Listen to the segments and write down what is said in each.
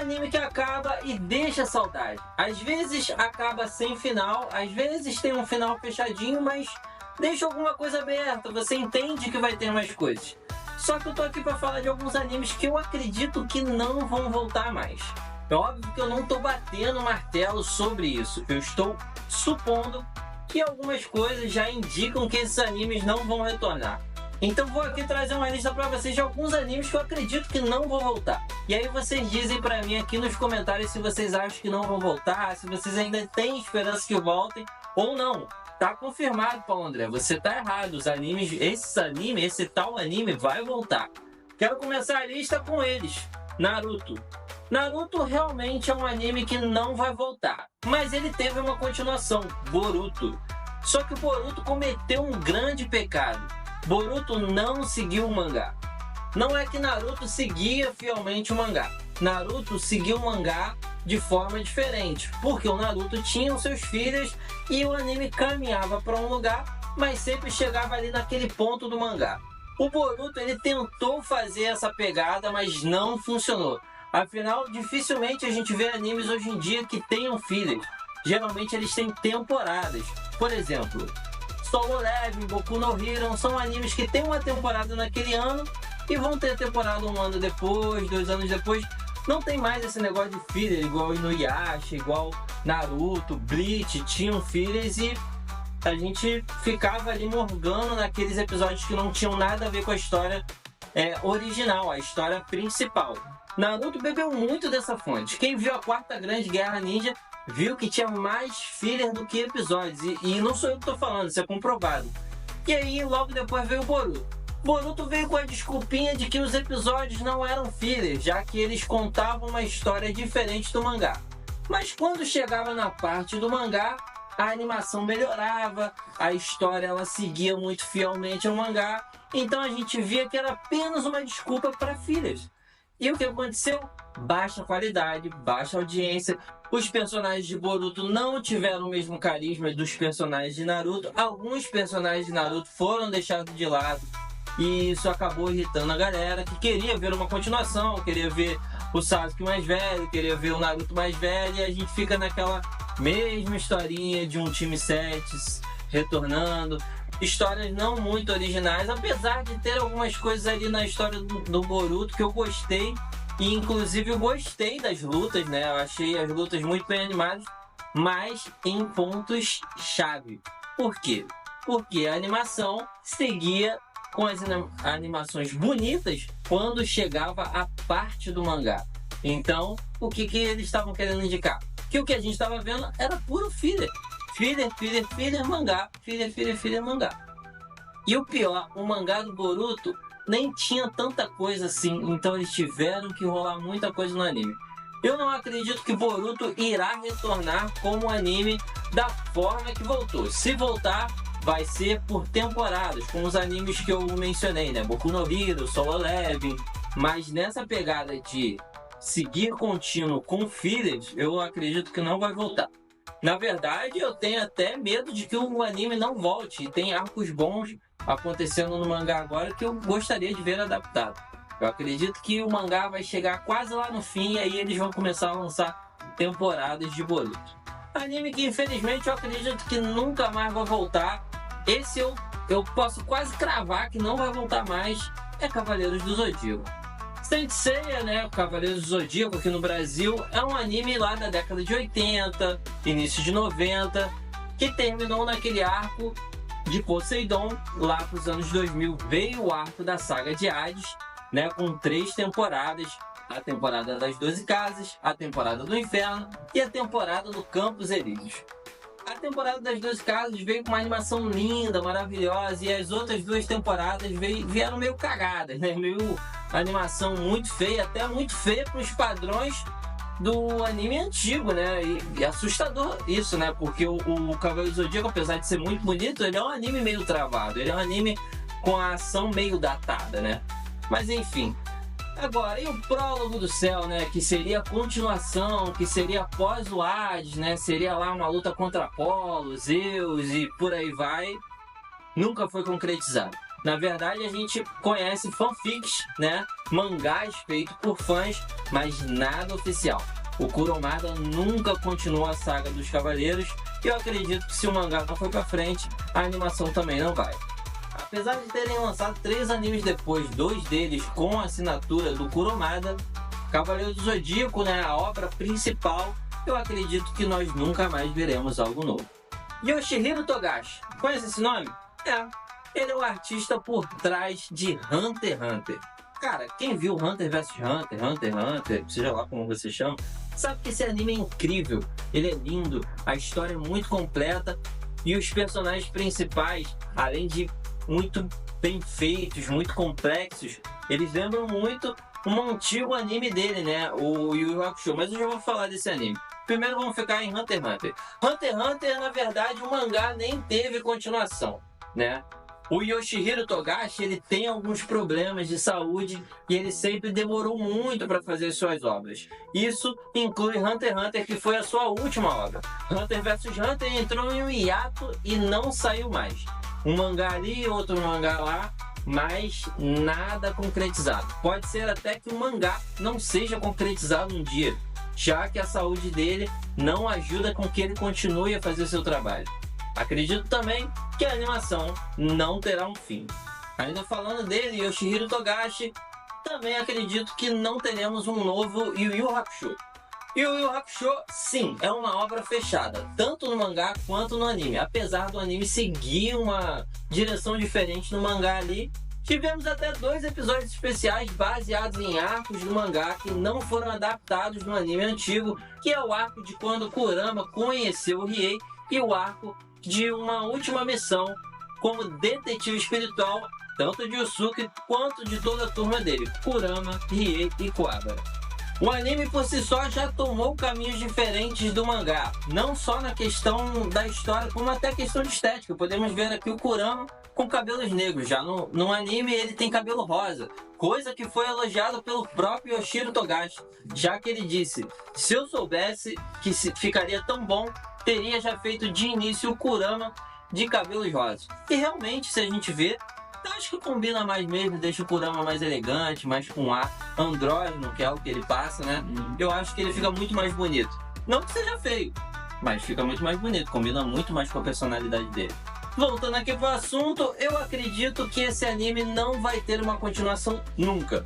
anime que acaba e deixa saudade. Às vezes acaba sem final, às vezes tem um final fechadinho, mas deixa alguma coisa aberta, você entende que vai ter mais coisas. Só que eu tô aqui pra falar de alguns animes que eu acredito que não vão voltar mais. É óbvio que eu não tô batendo martelo sobre isso, eu estou supondo que algumas coisas já indicam que esses animes não vão retornar. Então vou aqui trazer uma lista pra vocês de alguns animes que eu acredito que não vão voltar. E aí vocês dizem pra mim aqui nos comentários se vocês acham que não vão voltar, se vocês ainda têm esperança que voltem ou não. Tá confirmado, Paulo André, você tá errado. Os animes, esse tal anime vai voltar. Quero começar a lista com eles. Naruto. Naruto realmente é um anime que não vai voltar, mas ele teve uma continuação, Boruto. Só que o Boruto cometeu um grande pecado. Boruto não seguiu o mangá. Não é que Naruto seguia fielmente o mangá. Naruto seguiu o mangá de forma diferente, porque o Naruto tinha os seus filhos e o anime caminhava para um lugar, mas sempre chegava ali naquele ponto do mangá. O Boruto ele tentou fazer essa pegada, mas não funcionou. Afinal, dificilmente a gente vê animes hoje em dia que tenham fillers. Geralmente eles têm temporadas. Por exemplo, Solo Leveling, Boku no Hero são animes que tem uma temporada naquele ano e vão ter temporada um ano depois, 2 anos depois. Não tem mais esse negócio de filler, igual Inuyasha, igual Naruto, Bleach, tinham fillers e a gente ficava ali morgando naqueles episódios que não tinham nada a ver com a história original, a história principal. Naruto bebeu muito dessa fonte. Quem viu a Quarta Grande Guerra Ninja viu que tinha mais filler do que episódios. E não sou eu que tô falando, isso é comprovado. E aí logo depois veio o Boruto. Boruto veio com a desculpinha de que os episódios não eram fillers, já que eles contavam uma história diferente do mangá. Mas quando chegava na parte do mangá, a animação melhorava, a história ela seguia muito fielmente ao mangá, então a gente via que era apenas uma desculpa para fillers. E o que aconteceu? Baixa qualidade, baixa audiência. Os personagens de Boruto não tiveram o mesmo carisma dos personagens de Naruto. Alguns personagens de Naruto foram deixados de lado. E isso acabou irritando a galera que queria ver uma continuação, queria ver o Sasuke mais velho, queria ver o Naruto mais velho. E a gente fica naquela mesma historinha de um time 7 retornando. Histórias não muito originais, apesar de ter algumas coisas ali na história do Boruto que eu gostei. E inclusive eu gostei das lutas, né? Eu achei as lutas muito bem animadas, mas em pontos-chave. Por quê? Porque a animação seguia com as animações bonitas quando chegava a parte do mangá. Então, o que eles estavam querendo indicar? Que o que a gente estava vendo era puro filler. Filler, mangá. Filler, mangá. E o pior, o mangá do Boruto nem tinha tanta coisa assim, então eles tiveram que rolar muita coisa no anime. Eu não acredito que Boruto irá retornar como anime da forma que voltou. Se voltar, vai ser por temporadas, com os animes que eu mencionei, né? Boku no Hero, Solo Leveling. Mas nessa pegada de seguir contínuo com fillers, eu acredito que não vai voltar. Na verdade, eu tenho até medo de que o anime não volte. E tem arcos bons acontecendo no mangá agora que eu gostaria de ver adaptado. Eu acredito que o mangá vai chegar quase lá no fim e aí eles vão começar a lançar temporadas de Boruto. Anime que infelizmente eu acredito que nunca mais vai voltar. Esse eu posso quase cravar que não vai voltar mais. É Cavaleiros do Zodíaco. Saint Seiya, né, Cavaleiros do Zodíaco aqui no Brasil, é um anime lá da década de 80, início de 90, que terminou naquele arco de Poseidon. Lá para os anos 2000 veio o arco da saga de Hades, né, com 3 temporadas. A temporada das 12 casas, a temporada do inferno e a temporada do Campos Elíseos. A temporada das 12 casas veio com uma animação linda, maravilhosa, e as outras 2 temporadas vieram meio cagadas, né? Meio animação muito feia, até muito feia para os padrões do anime antigo, né? E assustador isso, né? Porque o Cavaleiro do Zodíaco, apesar de ser muito bonito, ele é um anime meio travado, ele é um anime com a ação meio datada, né? Mas enfim. Agora, e o Prólogo do Céu, né? Que seria a continuação, que seria após o Hades, né? Seria lá uma luta contra Apolo, Zeus e por aí vai. Nunca foi concretizado. Na verdade, a gente conhece fanfics, né? Mangás feitos por fãs, mas nada oficial. O Kurumada nunca continuou a saga dos Cavaleiros e eu acredito que se o mangá não foi pra frente, a animação também não vai. Apesar de terem lançado 3 animes depois, 2 deles com a assinatura do Kurumada, Cavaleiro do Zodíaco, né, a obra principal, eu acredito que nós nunca mais veremos algo novo. Yoshihiro Togashi, conhece esse nome? Ele é o artista por trás de Hunter x Hunter. Cara, quem viu Hunter vs Hunter, Hunter x Hunter, seja lá como você chama, sabe que esse anime é incrível, ele é lindo, a história é muito completa e os personagens principais, além de muito bem feitos, muito complexos, eles lembram muito um antigo anime dele, né, o Yu Yu Hakusho, mas eu já vou falar desse anime. Primeiro vamos ficar em Hunter x Hunter. Hunter x Hunter, na verdade, o mangá nem teve continuação, né? O Yoshihiro Togashi, ele tem alguns problemas de saúde e ele sempre demorou muito para fazer suas obras. Isso inclui Hunter x Hunter, que foi a sua última obra. Hunter vs Hunter entrou em um hiato e não saiu mais. Um mangá ali, outro mangá lá, mas nada concretizado. Pode ser até que o mangá não seja concretizado um dia, já que a saúde dele não ajuda com que ele continue a fazer seu trabalho. Acredito também que a animação não terá um fim. Ainda falando dele, Yoshihiro Togashi, também acredito que não teremos um novo Yu Yu Hakusho. Yu Yu Hakusho, sim, é uma obra fechada, tanto no mangá quanto no anime. Apesar do anime seguir uma direção diferente no mangá ali, tivemos até 2 episódios especiais baseados em arcos do mangá que não foram adaptados no anime antigo, que é o arco de quando Kurama conheceu o Riei e o arco de uma última missão como detetive espiritual, tanto de Yusuke quanto de toda a turma dele, Kurama, Riei e Kuwabara. O anime por si só já tomou caminhos diferentes do mangá, não só na questão da história, como até a questão de estética. Podemos ver aqui o Kurama com cabelos negros, já no anime ele tem cabelo rosa, coisa que foi elogiada pelo próprio Yoshihiro Togashi, já que ele disse: se eu soubesse que ficaria tão bom, teria já feito de início o Kurama de cabelos rosas. E realmente, se a gente vê, acho que combina mais mesmo, deixa o Kurama mais elegante, mais com ar andrógeno, que é o que ele passa, né? Eu acho que ele fica muito mais bonito. Não que seja feio, mas fica muito mais bonito, combina muito mais com a personalidade dele. Voltando aqui pro assunto, eu acredito que esse anime não vai ter uma continuação nunca.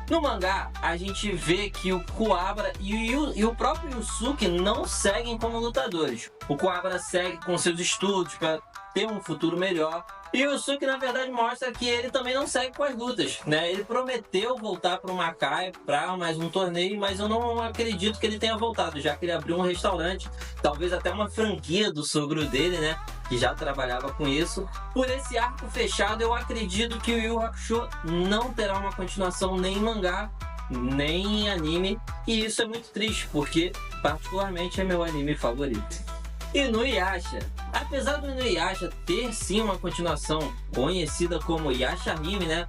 No mangá, a gente vê que o Kuwabara e o próprio Yusuke não seguem como lutadores. O Kuwabara segue com seus estudos para ter um futuro melhor. E o Yusuke, na verdade, mostra que ele também não segue com as lutas, né? Ele prometeu voltar para o Makai para mais um torneio, mas eu não acredito que ele tenha voltado, já que ele abriu um restaurante, talvez até uma franquia do sogro dele, né? Que já trabalhava com isso. Por esse arco fechado, eu acredito que o Yu Yu Hakusho não terá uma continuação nem em mangá, nem em anime. E isso é muito triste, porque particularmente é meu anime favorito. Inuyasha. Apesar do Inuyasha ter sim uma continuação conhecida como Yasha Anime, né?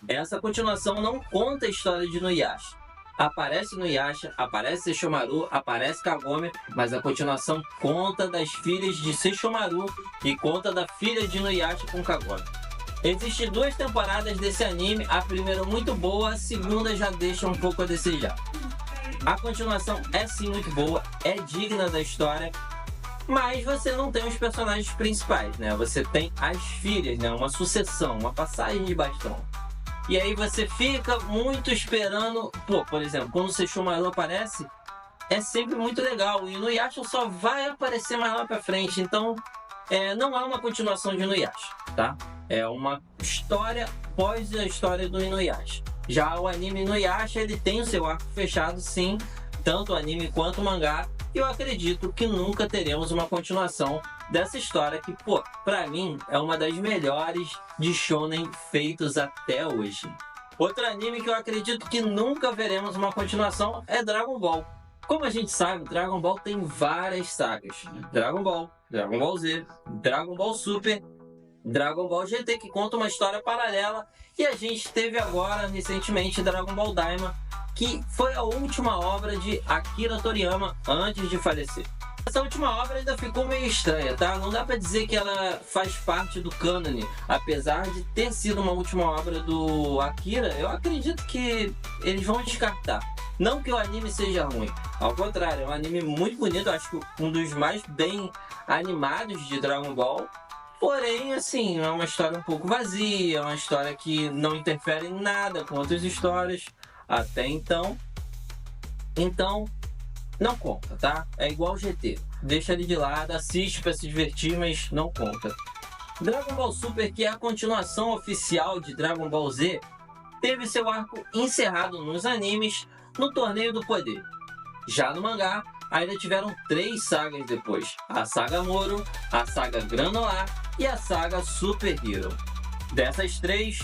Essa continuação não conta a história de Inuyasha. Aparece Inuyasha, aparece Sesshomaru, aparece Kagome, mas a continuação conta das filhas de Sesshomaru e conta da filha de Inuyasha com Kagome. Existem 2 temporadas desse anime, a primeira muito boa, a segunda já deixa um pouco a desejar. A continuação é sim muito boa, é digna da história, mas você não tem os personagens principais, né? Você tem as filhas, né? Uma sucessão, uma passagem de bastão. E aí você fica muito esperando, por exemplo, quando o Sesshomaru aparece, é sempre muito legal. O Inuyasha só vai aparecer mais lá pra frente, então não é uma continuação de Inuyasha, tá? É uma história após a história do Inuyasha. Já o anime Inuyasha, ele tem o seu arco fechado, sim, tanto o anime quanto o mangá. E eu acredito que nunca teremos uma continuação dessa história que, pra mim, é uma das melhores de shonen feitos até hoje. Outro anime que eu acredito que nunca veremos uma continuação é Dragon Ball. Como a gente sabe, Dragon Ball tem várias sagas. Dragon Ball, Dragon Ball Z, Dragon Ball Super, Dragon Ball GT, que conta uma história paralela. E a gente teve agora, recentemente, Dragon Ball Daima, que foi a última obra de Akira Toriyama antes de falecer. Essa última obra ainda ficou meio estranha, tá? Não dá pra dizer que ela faz parte do cânone, apesar de ter sido uma última obra do Akira. Eu acredito que eles vão descartar. Não que o anime seja ruim, ao contrário, é um anime muito bonito, eu acho que um dos mais bem animados de Dragon Ball. Porém, assim, é uma história um pouco vazia, é uma história que não interfere em nada com outras histórias até então. Então, não conta, tá? É igual o GT. Deixa ele de lado, assiste pra se divertir, mas não conta. Dragon Ball Super, que é a continuação oficial de Dragon Ball Z, teve seu arco encerrado nos animes no Torneio do Poder. Já no mangá, ainda tiveram 3 sagas depois: a saga Moro, a saga Granular e a saga Super Hero. Dessas 3,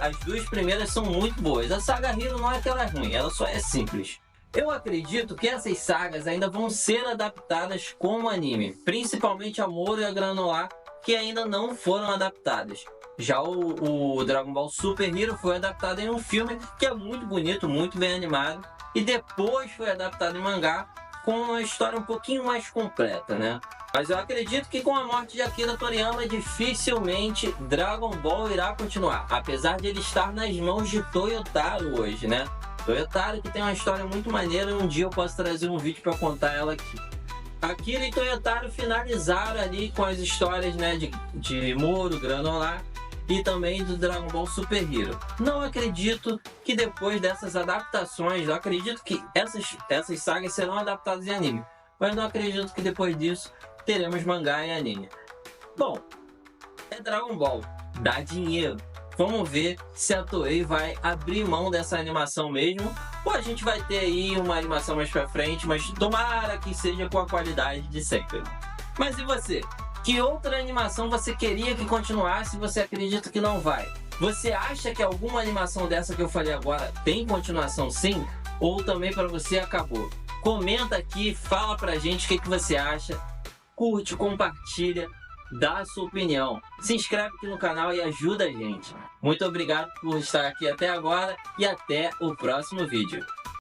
as 2 primeiras são muito boas. A saga Hero não é que ela é ruim, ela só é simples. Eu acredito que essas sagas ainda vão ser adaptadas como anime, principalmente a Moro e a Granular, que ainda não foram adaptadas. Já o Dragon Ball Super Hero foi adaptado em um filme que é muito bonito, muito bem animado, e depois foi adaptado em mangá com uma história um pouquinho mais completa, né? Mas eu acredito que com a morte de Akira Toriyama, dificilmente Dragon Ball irá continuar, apesar de ele estar nas mãos de Toyotaro hoje, né? Toyotaro, que tem uma história muito maneira, e um dia eu posso trazer um vídeo para contar ela aqui. Akira e Toyotaro finalizaram ali com as histórias, né, de Moro, Granular e também do Dragon Ball Super Hero. Não acredito que depois dessas adaptações, eu acredito que essas sagas serão adaptadas em anime, mas não acredito que depois disso teremos mangá e anime. Bom, é Dragon Ball, dá dinheiro. Vamos ver se a Toei vai abrir mão dessa animação mesmo, ou a gente vai ter aí uma animação mais pra frente, mas tomara que seja com a qualidade de sempre. Mas e você? Que outra animação você queria que continuasse e você acredita que não vai? Você acha que alguma animação dessa que eu falei agora tem continuação sim? Ou também para você acabou? Comenta aqui, fala pra gente o que você acha, curte, compartilha, dá a sua opinião. Se inscreve aqui no canal e ajuda a gente. Muito obrigado por estar aqui até agora e até o próximo vídeo.